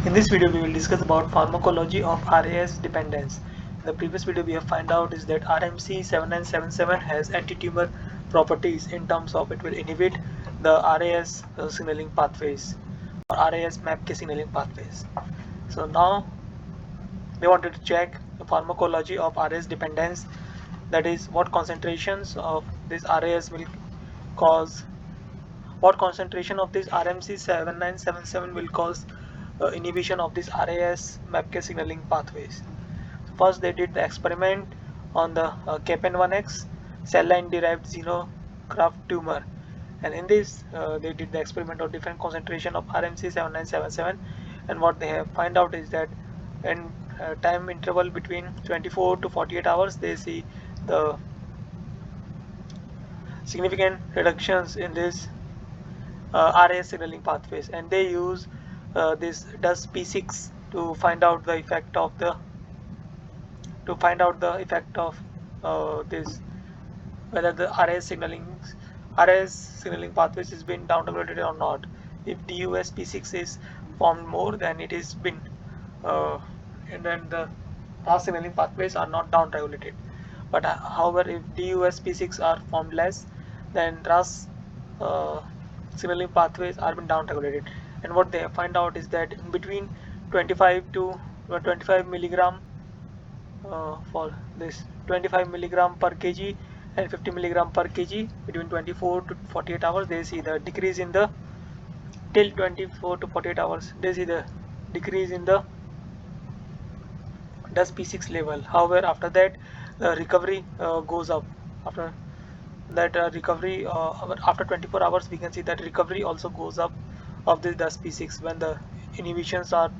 In this video, we will discuss about pharmacology of RAS dependence. In the previous video, we have found out is that RMC-7977 has anti-tumor properties in terms of it will inhibit the RAS signaling pathways or RAS MAPK signaling pathways. So now we wanted to check the pharmacology of RAS dependence, that is what concentrations of this RAS will cause, what concentration of this RMC-7977 will cause inhibition of this RAS MAPK signaling pathways. First, they did the experiment on the KPN1X cell line derived xenograft tumor, and in this they did the experiment of different concentration of RMC-7977, and what they have find out is that in time interval between 24 to 48 hours they see the significant reductions in this RAS signaling pathways, and they use this DUS P6 to find out the effect of this, whether the RAS signaling pathways is been downregulated or not. If DUS P6 is formed more, then it is been and then the RAS signaling pathways are not downregulated. But however, if DUS P6 are formed less, then RAS signaling pathways are been downregulated. And what they find out is that in between 25 to 25 milligram for this 25 milligram per kg and 50 milligram per kg between 24 to 48 hours, they see the decrease in the till 24 to 48 hours they see the decrease in the DUS P6 level. However, after that recovery goes up. After that recovery after 24 hours we can see that recovery also goes up of this DUS P6 when the inhibitions are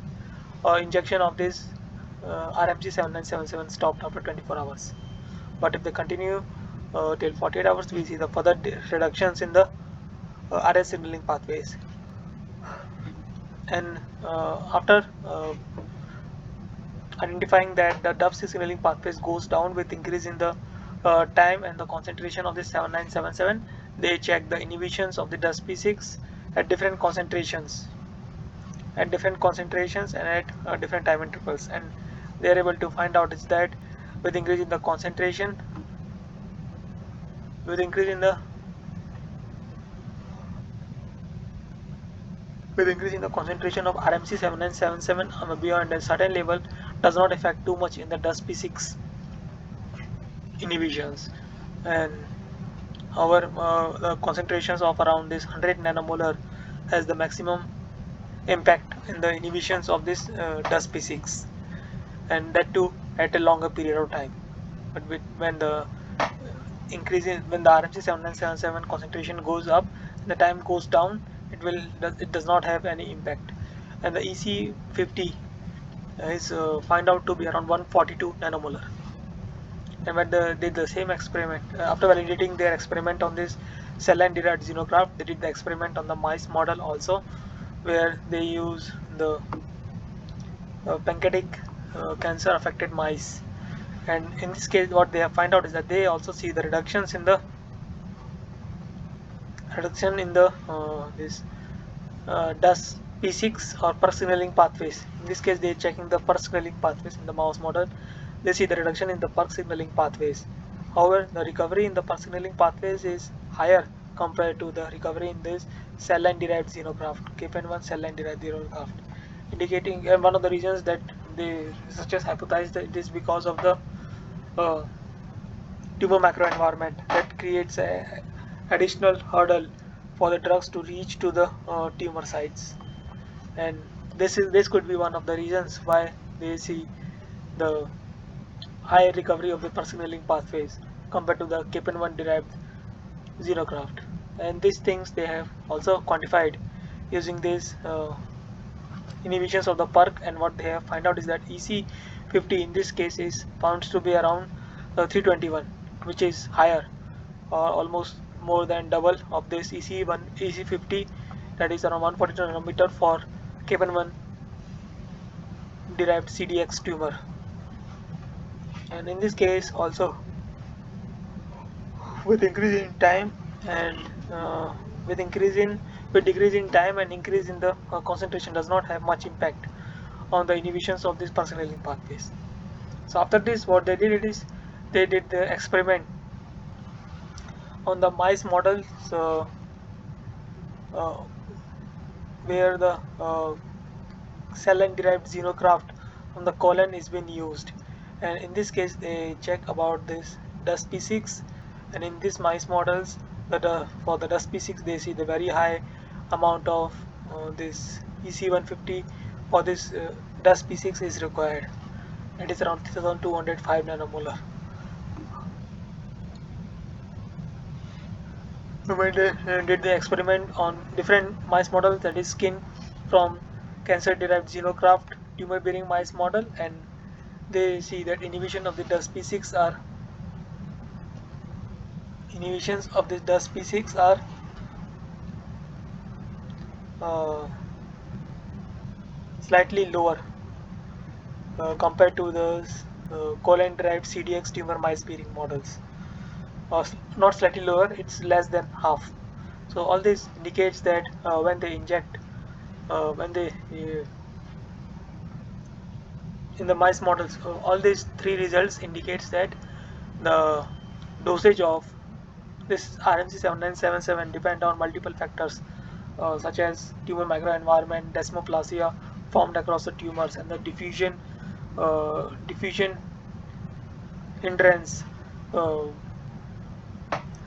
injection of this RMC-7977 stopped after 24 hours. But if they continue till 48 hours, we see the further reductions in the RS signaling pathways. And after identifying that the DUS signaling pathways goes down with increase in the time and the concentration of the 7977, they check the inhibitions of the DUS P6 at different concentrations and at different time intervals, and they are able to find out is that with increase in the concentration, with increase in the concentration of RMC-7977 beyond a certain level does not affect too much in the DUS P6 inhibitions. And however, the concentrations of around this 100 nanomolar has the maximum impact in the inhibitions of this DUS P6, and that too at a longer period of time. But when the when the RMC-7977 concentration goes up and the time goes down, it does not have any impact. And the EC50 is find out to be around 142 nanomolar. And when they did the same experiment, after validating their experiment on this cell line derived xenograft, they did the experiment on the mice model also, where they use the pancreatic cancer affected mice. And in this case, what they have find out is that they also see the reduction in the this DUS P6 or PERK signaling pathways. In this case, they are checking the PERK signaling pathways in the mouse model. They see the reduction in the PERK signaling pathways. However, the recovery in the PERK signaling pathways is higher compared to the recovery in this cell line derived xenograft, KPN1 cell line derived xenograft, indicating, and one of the reasons that the researchers hypothesized that it is because of the tumor microenvironment that creates a additional hurdle for the drugs to reach to the tumor sites. And this could be one of the reasons why they see the high recovery of the PERK signaling pathways compared to the KPN1 derived xenograft. And these things they have also quantified using these inhibitions of the PERK, and what they have find out is that EC50 in this case is found to be around 321, which is higher or almost more than double of this EC50, that is around 142 nanometer for KPN1 derived CDX tumor. And in this case also, with increase in time and with decrease in time and increase in the concentration does not have much impact on the inhibitions of these signaling pathways. So after this, what they did is they did the experiment on the mice models uh, where the cell line derived xenocraft from the colon is being used, and in this case they check about this DUSP6, and in these mice models that for the DUSP6 they see the very high amount of this EC150 for this DUSP6 is required. It is around 3205 nanomolar. When they did the experiment on different mice models, that is skin from cancer derived xenocraft tumor bearing mice model, and they see that inhibitions of this DUSP6 are uh, slightly lower compared to the colon derived CDX tumor mice bearing models. Not slightly lower, it's less than half. So all this indicates that when they inject when they in the mice models, all these three results indicates that the dosage of this RMC-7977 depend on multiple factors such as tumor microenvironment, desmoplasia formed across the tumors, and the diffusion hindrance uh,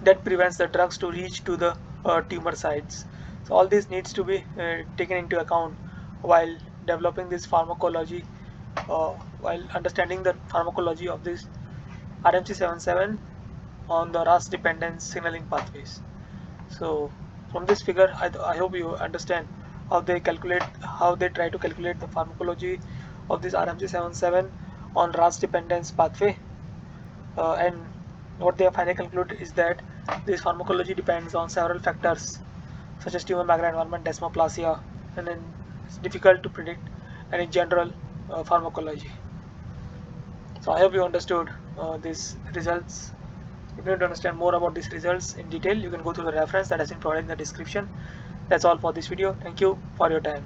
that prevents the drugs to reach to the tumor sites. So all this needs to be taken into account while developing this pharmacology, while understanding the pharmacology of this RMC-77 on the RAS dependent signaling pathways. So from this figure, I hope you understand how they try to calculate the pharmacology of this RMC-77 on RAS dependence pathway, and what they have finally concluded is that this pharmacology depends on several factors such as tumor microenvironment, desmoplasia, and then it's difficult to predict any general pharmacology. So I hope you understood these results. If you want to understand more about these results in detail, you can go to the reference that has been provided in the description. That's all for this video. Thank you for your time.